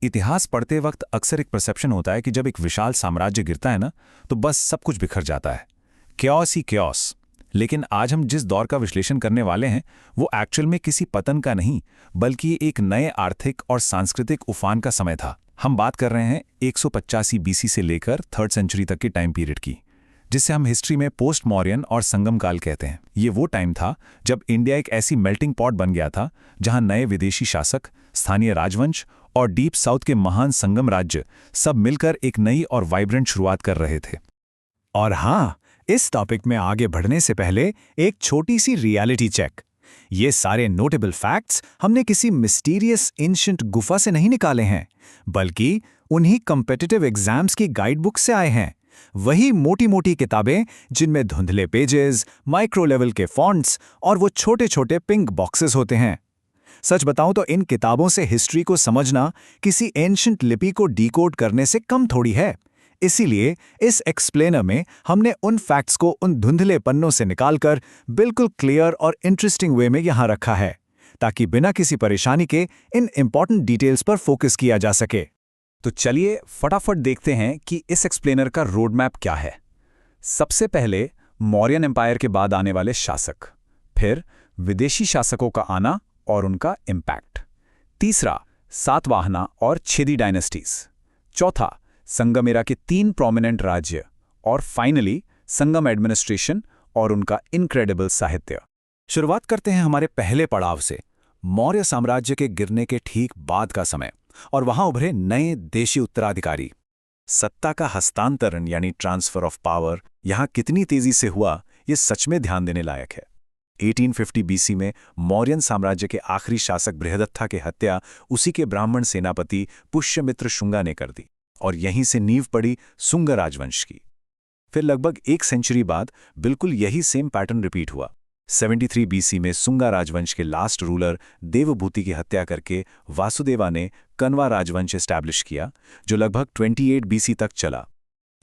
इतिहास पढ़ते वक्त अक्सर एक परसेप्शन होता है कि जब एक विशाल साम्राज्य गिरता है ना, तो बस सब कुछ बिखर जाता है। क्योस ही क्योस। लेकिन आज हम जिस दौर का विश्लेषण करने वाले हैं वो एक्चुअल में किसी पतन का नहीं, बल्कि एक नए आर्थिक और सांस्कृतिक उफान का समय था। हम बात कर रहे हैं 185 बीसी से लेकर 3rd सेंचुरी तक के टाइम पीरियड की, जिसे हम हिस्ट्री में पोस्ट मौर्यन और संगम काल कहते हैं। ये वो टाइम था जब इंडिया एक ऐसी मेल्टिंग पॉट बन गया था जहां नए विदेशी शासक, स्थानीय राजवंश और डीप साउथ के महान संगम राज्य सब मिलकर एक नई और वाइब्रेंट शुरुआत कर रहे थे। और हाँ, इस टॉपिक में आगे बढ़ने से पहले एक छोटी सी रियलिटी चेक। ये सारे नोटेबल फैक्ट्स हमने किसी मिस्टीरियस एंशिएंट गुफा से नहीं निकाले हैं, बल्कि उन्हीं कॉम्पिटिटिव एग्जाम्स की गाइड बुक से आए हैं। वही मोटी मोटी किताबें जिनमें धुंधले पेजेस, माइक्रो लेवल के फॉन्ट्स और वो छोटे छोटे पिंक बॉक्सेस होते हैं। सच बताऊं तो इन किताबों से हिस्ट्री को समझना किसी एंशिएंट लिपि को डिकोड करने से कम थोड़ी है। इसीलिए इस एक्सप्लेनर में हमने उन फैक्ट्स को उन धुंधले पन्नों से निकालकर बिल्कुल क्लियर और इंटरेस्टिंग वे में यहां रखा है, ताकि बिना किसी परेशानी के इन इंपॉर्टेंट डिटेल्स पर फोकस किया जा सके। तो चलिए फटाफट देखते हैं कि इस एक्सप्लेनर का रोड मैप क्या है। सबसे पहले मौर्यन एम्पायर के बाद आने वाले शासक, फिर विदेशी शासकों का आना और उनका इम्पैक्ट, तीसरा सातवाहना और छेदी डायनेस्टीज, चौथा संगम एरा के 3 प्रोमिनेंट राज्य, और फाइनली संगम एडमिनिस्ट्रेशन और उनका इनक्रेडिबल साहित्य। शुरुआत करते हैं हमारे पहले पड़ाव से, मौर्य साम्राज्य के गिरने के ठीक बाद का समय, और वहां उभरे नए देशी उत्तराधिकारी। सत्ता का हस्तांतरण यानी ट्रांसफर ऑफ पावर यहां कितनी तेजी से हुआ, ये सच में ध्यान देने लायक है। 1850 बीसी में मौर्यन साम्राज्य के आखिरी शासक बृहदत्था की हत्या उसी के ब्राह्मण सेनापति पुष्यमित्र शुंगा ने कर दी, और यहीं से नींव पड़ी शुंग राजवंश की। फिर लगभग 1 सेंचुरी बाद बिल्कुल यही सेम पैटर्न रिपीट हुआ। 73 बीसी में शुंगा राजवंश के लास्ट रूलर देवभूति की हत्या करके वासुदेवा ने कन्वा राजवंश एस्टैब्लिश किया, जो लगभग 28 बीसी तक चला।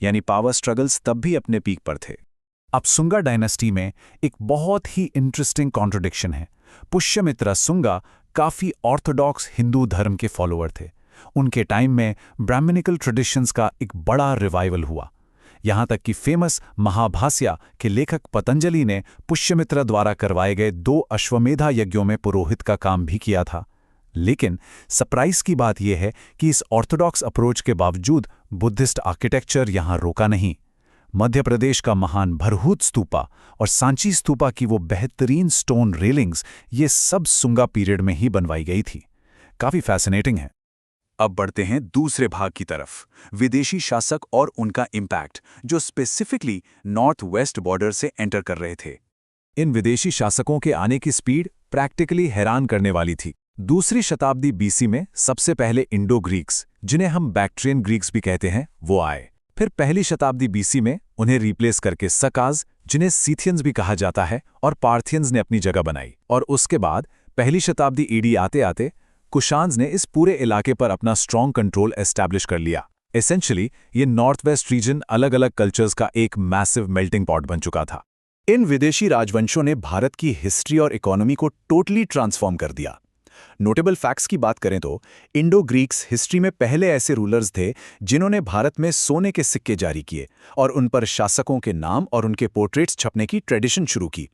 यानी पावर स्ट्रगल्स तब भी अपने पीक पर थे। अब शुंगा डायनेस्टी में एक बहुत ही इंटरेस्टिंग कॉन्ट्रडिक्शन है। पुष्यमित्र शुंगा काफी ऑर्थोडॉक्स हिंदू धर्म के फॉलोअर थे। उनके टाइम में ब्राह्मणिकल ट्रेडिशंस का एक बड़ा रिवाइवल हुआ। यहां तक कि फेमस महाभाष्य के लेखक पतंजलि ने पुष्यमित्र द्वारा करवाए गए 2 अश्वमेधा यज्ञों में पुरोहित का काम भी किया था। लेकिन सरप्राइज की बात यह है कि इस ऑर्थोडॉक्स अप्रोच के बावजूद बुद्धिस्ट आर्किटेक्चर यहां रोका नहीं। मध्य प्रदेश का महान भरहूत स्तूपा और सांची स्तूपा की वो बेहतरीन स्टोन रेलिंग्स, ये सब शुंगा पीरियड में ही बनवाई गई थी। काफी फैसिनेटिंग है। अब बढ़ते हैं दूसरे भाग की तरफ, विदेशी शासक और उनका इम्पैक्ट, जो स्पेसिफिकली नॉर्थ वेस्ट बॉर्डर से एंटर कर रहे थे। इन विदेशी शासकों के आने की स्पीड प्रैक्टिकली हैरान करने वाली थी। 2री शताब्दी बीसी में सबसे पहले इंडो ग्रीक्स, जिन्हें हम बैक्ट्रियन ग्रीक्स भी कहते हैं, वो आए। फिर 1ली शताब्दी बीसी में उन्हें रिप्लेस करके सकाज, जिन्हें सीथियंस भी कहा जाता है, और पार्थियंस ने अपनी जगह बनाई। और उसके बाद 1ली शताब्दी ईडी आते आते कुशान्स ने इस पूरे इलाके पर अपना स्ट्रॉन्ग कंट्रोल एस्टैब्लिश कर लिया। एसेंशियली ये नॉर्थ वेस्ट रीजन अलग अलग कल्चर्स का एक मैसिव मेल्टिंग पॉट बन चुका था। इन विदेशी राजवंशों ने भारत की हिस्ट्री और इकोनॉमी को टोटली ट्रांसफॉर्म कर दिया। नोटेबल फैक्ट्स की बात करें तो इंडो ग्रीक्स हिस्ट्री में पहले ऐसे रूलर्स थे जिन्होंने भारत में सोने के सिक्के जारी किए और उन पर शासकों के नाम और उनके पोर्ट्रेट्स छपने की ट्रेडिशन शुरू की।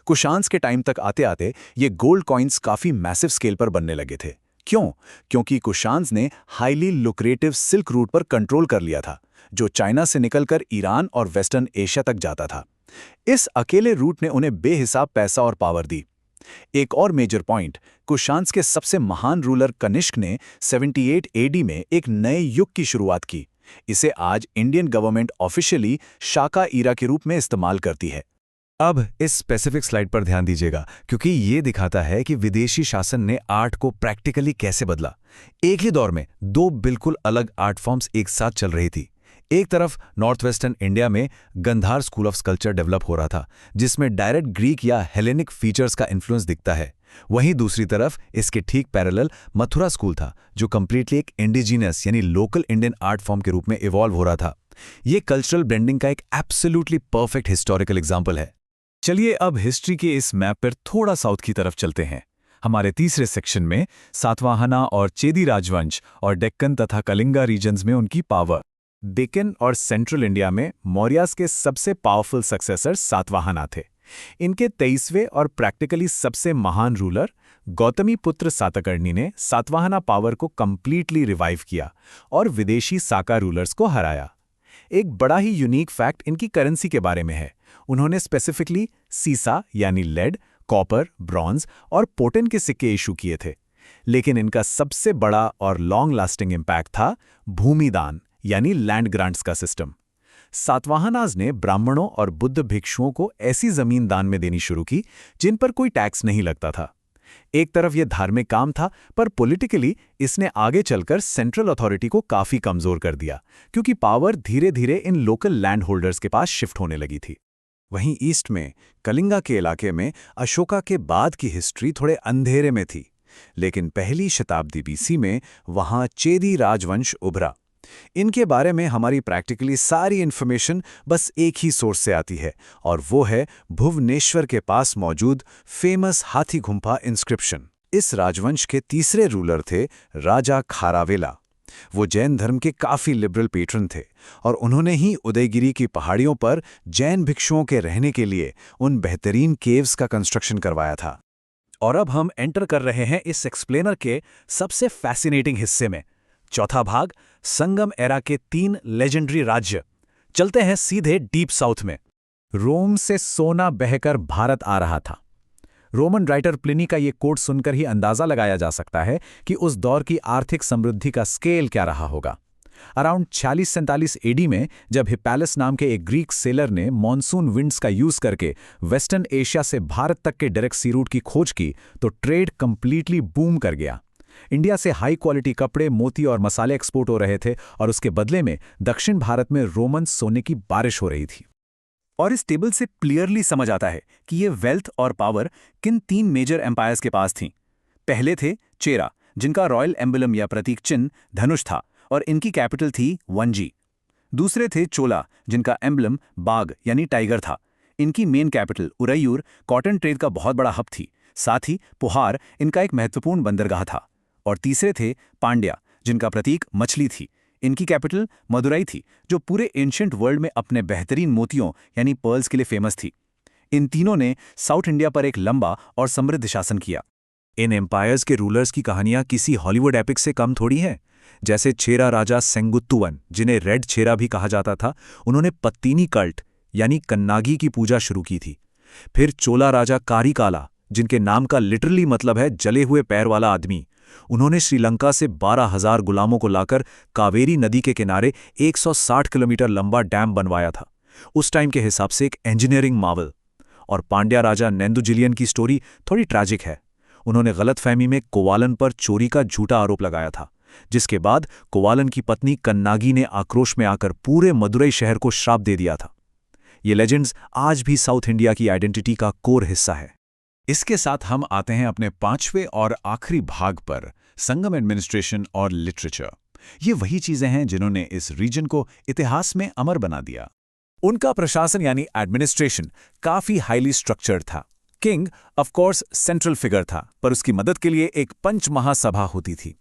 कुशान्स के टाइम तक आते आते ये गोल्ड कॉइन्स काफी मैसिव स्केल पर बनने लगे थे। क्यों? क्योंकि कुशान्स ने हाईली लुक्रेटिव सिल्क रूट पर कंट्रोल कर लिया था, जो चाइना से निकलकर ईरान और वेस्टर्न एशिया तक जाता था। इस अकेले रूट ने उन्हें बेहिसाब पैसा और पावर दी। एक और मेजर पॉइंट, कुशान्स के सबसे महान रूलर कनिष्क ने 78 एडी में एक नए युग की शुरुआत की। इसे आज इंडियन गवर्नमेंट ऑफिशियली शाका ईरा के रूप में इस्तेमाल करती है। अब इस स्पेसिफिक स्लाइड पर ध्यान दीजिएगा, क्योंकि ये दिखाता है कि विदेशी शासन ने आर्ट को प्रैक्टिकली कैसे बदला। एक ही दौर में 2 बिल्कुल अलग आर्ट फॉर्म्स एक साथ चल रही थी। एक तरफ नॉर्थ वेस्टर्न इंडिया में Gandhara school of sculpture develop हो रहा था, जिसमें डायरेक्ट ग्रीक या हेलेनिक फीचर्स का इन्फ्लुएंस दिखता है। वहीं दूसरी तरफ इसके ठीक पैरेलल मथुरा स्कूल था, जो कंप्लीटली एक इंडिजिनस यानी लोकल इंडियन आर्ट फॉर्म के रूप में इवॉल्व हो रहा था। ये कल्चरल ब्लेंडिंग का एक एब्सोल्युटली परफेक्ट हिस्टोरिकल एग्जाम्पल है। चलिए अब हिस्ट्री के इस मैप पर थोड़ा साउथ की तरफ चलते हैं। हमारे तीसरे सेक्शन में सातवाहना और चेदी राजवंश और डेक्कन तथा कलिंगा रीजन्स में उनकी पावर। डेक्कन और सेंट्रल इंडिया में मौर्यास के सबसे पावरफुल सक्सेसर सातवाहना थे। इनके 23वें और प्रैक्टिकली सबसे महान रूलर गौतमी पुत्र सातकर्णी ने सातवाहना पावर को कंप्लीटली रिवाइव किया और विदेशी साका रूलर्स को हराया। एक बड़ा ही यूनिक फैक्ट इनकी करेंसी के बारे में है। उन्होंने स्पेसिफिकली सीसा यानी लेड, कॉपर, ब्रॉन्ज और पोटन के सिक्के इशू किए थे। लेकिन इनका सबसे बड़ा और लॉन्ग लास्टिंग इम्पैक्ट था भूमिदान यानी लैंड ग्रांट्स का सिस्टम। सातवाहनाज ने ब्राह्मणों और बुद्ध भिक्षुओं को ऐसी जमीन दान में देनी शुरू की जिन पर कोई टैक्स नहीं लगता था। एक तरफ यह धार्मिक काम था, पर पॉलिटिकली इसने आगे चलकर सेंट्रल अथॉरिटी को काफी कमजोर कर दिया, क्योंकि पावर धीरे धीरे इन लोकल लैंड होल्डर्स के पास शिफ्ट होने लगी थी। वहीं ईस्ट में कलिंगा के इलाके में अशोका के बाद की हिस्ट्री थोड़े अंधेरे में थी, लेकिन पहली शताब्दी बीसी में वहां चेदी राजवंश उभरा। इनके बारे में हमारी प्रैक्टिकली सारी इन्फॉर्मेशन बस एक ही सोर्स से आती है, और वो है भुवनेश्वर के पास मौजूद फेमस हाथी गुम्फा इंस्क्रिप्शन। इस राजवंश के तीसरे रूलर थे राजा खारावेला। वो जैन धर्म के काफी लिबरल पेट्रन थे और उन्होंने ही उदयगिरी की पहाड़ियों पर जैन भिक्षुओं के रहने के लिए उन बेहतरीन केव्स का कंस्ट्रक्शन करवाया था। और अब हम एंटर कर रहे हैं इस एक्सप्लेनर के सबसे फैसिनेटिंग हिस्से में, चौथा भाग, संगम एरा के 3 लेजेंडरी राज्य। चलते हैं सीधे डीप साउथ में। रोम से सोना बहकर भारत आ रहा था। रोमन राइटर प्लिनी का ये कोट सुनकर ही अंदाजा लगाया जा सकता है कि उस दौर की आर्थिक समृद्धि का स्केल क्या रहा होगा। अराउंड 46-47 एडी में जब हिप्पैलस नाम के एक ग्रीक सेलर ने मॉनसून विंड्स का यूज करके वेस्टर्न एशिया से भारत तक के डायरेक्ट सी रूट की खोज की, तो ट्रेड कंप्लीटली बूम कर गया। इंडिया से हाई क्वालिटी कपड़े, मोती और मसाले एक्सपोर्ट हो रहे थे और उसके बदले में दक्षिण भारत में रोमन सोने की बारिश हो रही थी। और इस टेबल से क्लियरली समझ आता है कि ये वेल्थ और पावर किन 3 मेजर एम्पायर्स के पास थी। पहले थे चेरा, जिनका रॉयल एम्बलम या प्रतीक चिन्ह धनुष था और इनकी कैपिटल थी वंजी। दूसरे थे चोला, जिनका एम्बलम बाघ यानी टाइगर था। इनकी main capital Uraiyur cotton trade का बहुत बड़ा हब थी, साथ ही पुहार इनका एक महत्वपूर्ण बंदरगाह था। और तीसरे थे पांड्या, जिनका प्रतीक मछली थी। इनकी कैपिटल मदुरई थी, जो पूरे एंशिएंट वर्ल्ड में अपने बेहतरीन मोतियों यानी पर्ल्स के लिए फेमस थी। इन तीनों ने साउथ इंडिया पर एक लंबा और समृद्ध शासन किया। इन एम्पायर्स के रूलर्स की कहानियां किसी हॉलीवुड एपिक से कम थोड़ी हैं। जैसे चेरा राजा सेंगुत्तुवन, जिन्हें रेड चेरा भी कहा जाता था, उन्होंने पत्तीनी कल्ट यानी कन्नागी की पूजा शुरू की थी। फिर चोला राजा कारिकाला, जिनके नाम का लिटरली मतलब है जले हुए पैर वाला आदमी, उन्होंने श्रीलंका से 12,000 गुलामों को लाकर कावेरी नदी के किनारे 160 किलोमीटर लंबा डैम बनवाया था। उस टाइम के हिसाब से एक इंजीनियरिंग मार्वल। और पांड्या राजा नेंदुजिलियन की स्टोरी थोड़ी ट्रैजिक है। उन्होंने गलतफहमी में कोवालन पर चोरी का झूठा आरोप लगाया था, जिसके बाद कोवालन की पत्नी कन्नागी ने आक्रोश में आकर पूरे मदुरई शहर को श्राप दे दिया था। ये लेजेंड्स आज भी साउथ इंडिया की आइडेंटिटी का कोर हिस्सा है। इसके साथ हम आते हैं अपने 5वें और आखिरी भाग पर, संगम एडमिनिस्ट्रेशन और लिटरेचर। ये वही चीजें हैं जिन्होंने इस रीजन को इतिहास में अमर बना दिया। उनका प्रशासन यानी एडमिनिस्ट्रेशन काफी हाईली स्ट्रक्चर्ड था। King of course central figure था, पर उसकी मदद के लिए एक पंच महासभा होती थी।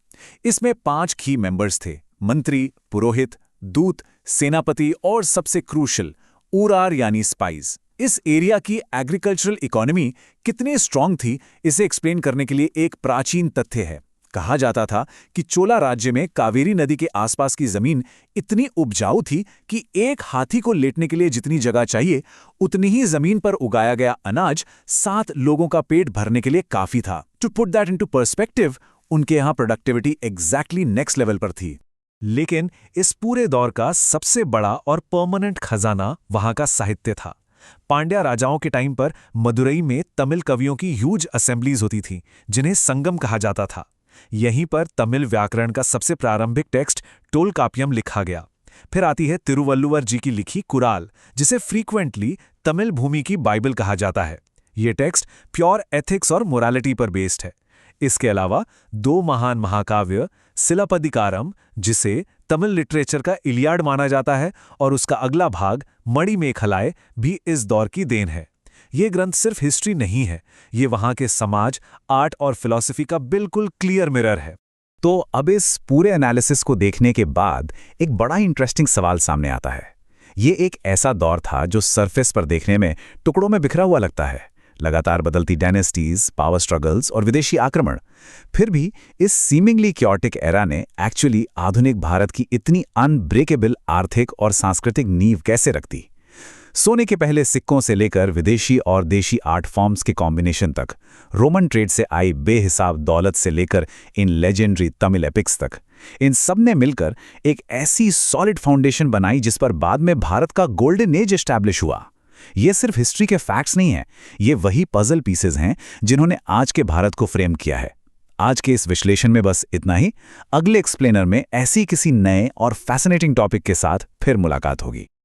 इसमें 5 की मेंबर्स थे: मंत्री, पुरोहित, दूत, सेनापति और सबसे क्रूशल ऊरार यानी स्पाइस। इस एरिया की एग्रीकल्चरल इकोनॉमी कितनी स्ट्रांग थी, इसे एक्सप्लेन करने के लिए एक प्राचीन तथ्य है। कहा जाता था कि चोला राज्य में कावेरी नदी के आसपास की जमीन इतनी उपजाऊ थी कि एक हाथी को लेटने के लिए जितनी जगह चाहिए, उतनी ही जमीन पर उगाया गया अनाज 7 लोगों का पेट भरने के लिए काफी था। To put that into perspective, उनके यहाँ प्रोडक्टिविटी एग्जैक्टली नेक्स्ट लेवल पर थी। लेकिन इस पूरे दौर का सबसे बड़ा और परमानेंट खजाना वहां का साहित्य था। पांड्या राजाओं के टाइम पर मदुरई में तमिल कवियों की ह्यूज असेंबलीज होती थीं, जिन्हें संगम कहा जाता था। यहीं पर तमिल व्याकरण का सबसे प्रारंभिक टेक्स्ट टोलकाप्यम लिखा गया। फिर आती है तिरुवल्लुवर जी की लिखी कुराल, जिसे फ्रीक्वेंटली तमिल भूमि की बाइबल कहा जाता है। ये टेक्स्ट प्योर एथिक्स और मोरालिटी पर बेस्ड है। इसके अलावा 2 महान महाकाव्य सिलपदिकारम, जिसे तमिल लिटरेचर का इलियाड माना जाता है, और उसका अगला भाग मणिमेखलाय भी इस दौर की देन है। ये ग्रंथ सिर्फ हिस्ट्री नहीं है, ये वहाँ के समाज, आर्ट और फिलॉसफी का बिल्कुल क्लियर मिरर है। तो अब इस पूरे एनालिसिस को देखने के बाद एक बड़ा इंटरेस्टिंग सवाल सामने आता है। ये एक ऐसा दौर था जो सरफेस पर देखने में टुकड़ों में बिखरा हुआ लगता है, लगातार बदलती डायनेस्टीज, पावर स्ट्रगल्स और विदेशी आक्रमण। फिर भी इस सीमिंगली क्योटिक एरा ने एक्चुअली आधुनिक भारत की इतनी अनब्रेकेबल आर्थिक और सांस्कृतिक नींव कैसे रख दी? सोने के पहले सिक्कों से लेकर विदेशी और देशी आर्ट फॉर्म्स के कॉम्बिनेशन तक, रोमन ट्रेड से आई बेहिसाब दौलत से लेकर इन लेजेंडरी तमिल एपिक्स तक, इन सब ने मिलकर एक ऐसी सॉलिड फाउंडेशन बनाई जिस पर बाद में भारत का गोल्डन एज एस्टैब्लिश हुआ। ये सिर्फ हिस्ट्री के फैक्ट्स नहीं हैं, ये वही पजल पीसेज हैं जिन्होंने आज के भारत को फ्रेम किया है। आज के इस विश्लेषण में बस इतना ही। अगले एक्सप्लेनर में ऐसी किसी नए और फैसिनेटिंग टॉपिक के साथ फिर मुलाकात होगी।